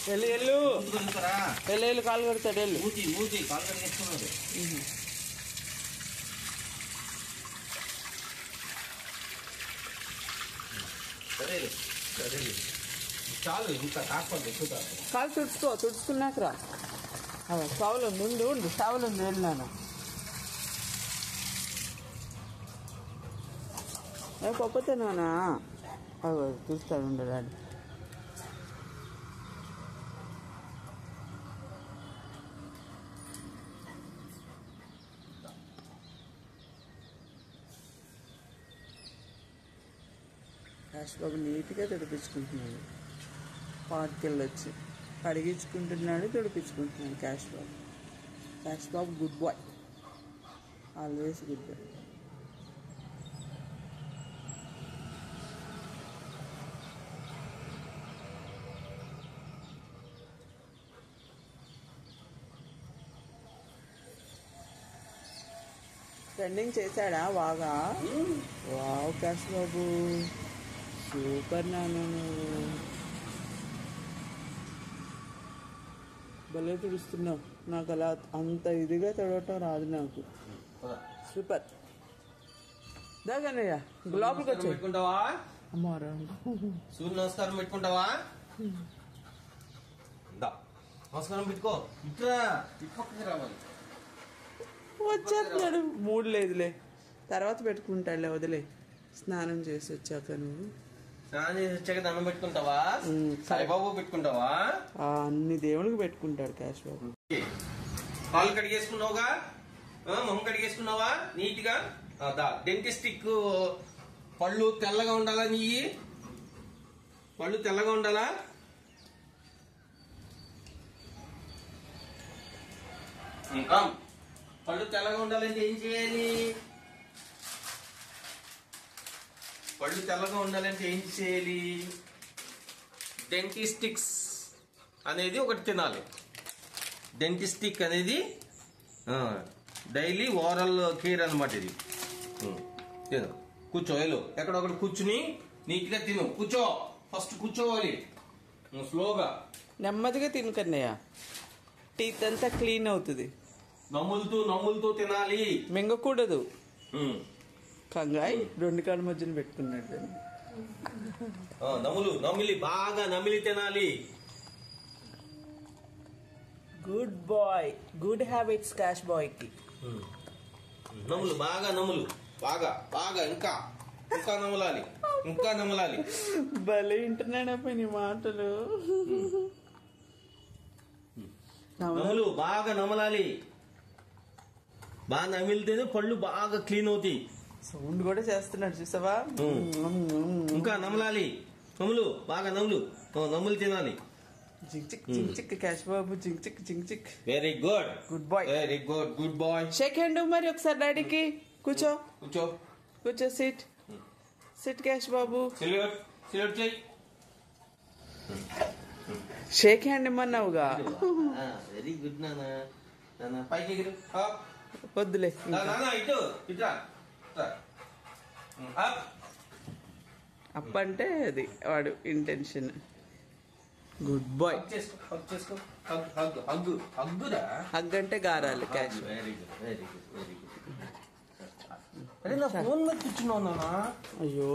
వెళ్ళు వెళ్ళు వెళ్ళు వెళ్ళు కాలు కడతాడు వెళ్ళు కాలు కడిగేసుకున్నాడు. సరే సరే చాలు, ఇంకా కాకపోతే ఎక్కువ కాలు తుడుచుకున్నాక రా. సావులు ఉంది ఉండు సావులు ఉంది వెళ్ళినాను. పప్పుతే నానా చూస్తాడు ఉండరాడు. క్యాష్ బాబు నీట్గా తుడిపించుకుంటున్నాడు. పార్క్కి వెళ్ళొచ్చి కడిగించుకుంటున్నాడు, తుడిపించుకుంటున్నాడు క్యాష్ బాబు. క్యాష్ బాబు good boy, always good boy. Running చేశాడా బాగా? వావ్ క్యాష్ బాబు సూపర్ నాన్న, నువ్వు భలే తుడుస్తున్నావు. నాకు అలా అంత ఇదిగా తడవటం రాదు నాకు. సూపర్. దాగనయ్యా లోపలికి వచ్చి పెట్టుకుంటావా? అమ్మారా సూర్య నమస్కారం పెట్టుకుంటావా? నమస్కారం పెట్టుకో. ఇట్లా పక్కకి రావాలి. వచ్చేస్తున్నాడు. మూడు లేదులే, తర్వాత పెట్టుకుంటాడులే, వదిలే. స్నానం చేసి వచ్చాక నువ్వు స్నానం చేసి వచ్చాక దండం పెట్టుకుంటావా? సాయిబాబు పెట్టుకుంటావా? అన్ని దేవుళ్ళకి పెట్టుకుంటాడు క్యాష్ బాబు. కాళ్ళు కడిగేసుకున్నావుగా, మొహం కడిగేసుకున్నావా నీట్ గా? డెంటిస్టిక్ పళ్ళు తెల్లగా ఉండాలా? నీ పళ్ళు తెల్లగా ఉండాలా? ఇంకా పళ్ళు తెల్లగా ఉండాలంటే ఏం చేయాలి? పళ్ళు తెల్లగా ఉండాలంటే ఏం చేయాలి? డెంటిస్టిక్స్ అనేది ఒకటి తినాలి. డెంటిస్టిక్ అనేది డైలీ ఓరల్ కేర్ అనమాట. ఇది తిను, కూర్చో. వెళ్ళు ఎక్కడొకటి కూర్చుని నీట్ గా తిను. కూర్చో, ఫస్ట్ కూర్చోవాలి స్లోగా. నెమ్మదిగా తినకన్నయ్య, టీత్ అంతా క్లీన్ అవుతుంది. నమ్ములుతూ తినాలి, మింగకూడదు. కంగాయ్ రెండు కాళ్ళ మధ్యన పెట్టుకున్నాడు. నమిలి బాగా నమిలి తినాలి. గుడ్ బాయ్, గుడ్ హ్యాబిట్స్ క్యాష్ బాయ్ కి. నములు బాగా, నములు బాగా బాగా, ఇంకా ఇంకా నమలాలి, ఇంకా నమలాలి. భలే వింటున్నాడప్ప నీ మాటలు. నములు బాగా నమలాలి. బాగా నమిలితేనే పళ్ళు బాగా క్లీన్ అవుతాయి. సౌండ్ కూడా చేస్తున్నాడు చూసావా? ఇంకా నమలాలి. నములు బాగా నములు, నములు తినాలి. జింక్ చిక్ జింక్ చిక్ క్యాష్ బాబు, జింక్ చిక్ జింక్ చిక్. Very good, good boy, very good, good boy. Shake hand మరి ఒకసారి డాడీకి. కూర్చో కూర్చో కూర్చో. సిట్ సిట్ క్యాష్ బాబు. సెల్యూట్ సెల్యూట్ చెయ్యి. షేక్ హ్యాండ్ ఇమ్మన్నావుగా. వెరీ గుడ్ నాన్న. పైకి ఎగురు. వద్దులే. ఇటు ఇట్లా అప్ప అంటే అది వాడు ఇంటెన్షన్. Good boy. చేసుకో. హగ్ అంటే గారాలు Cash. Very good, very good, very good. అరే నా ఫోన్ మీద కూర్చున్నావు నాన్న. అయ్యో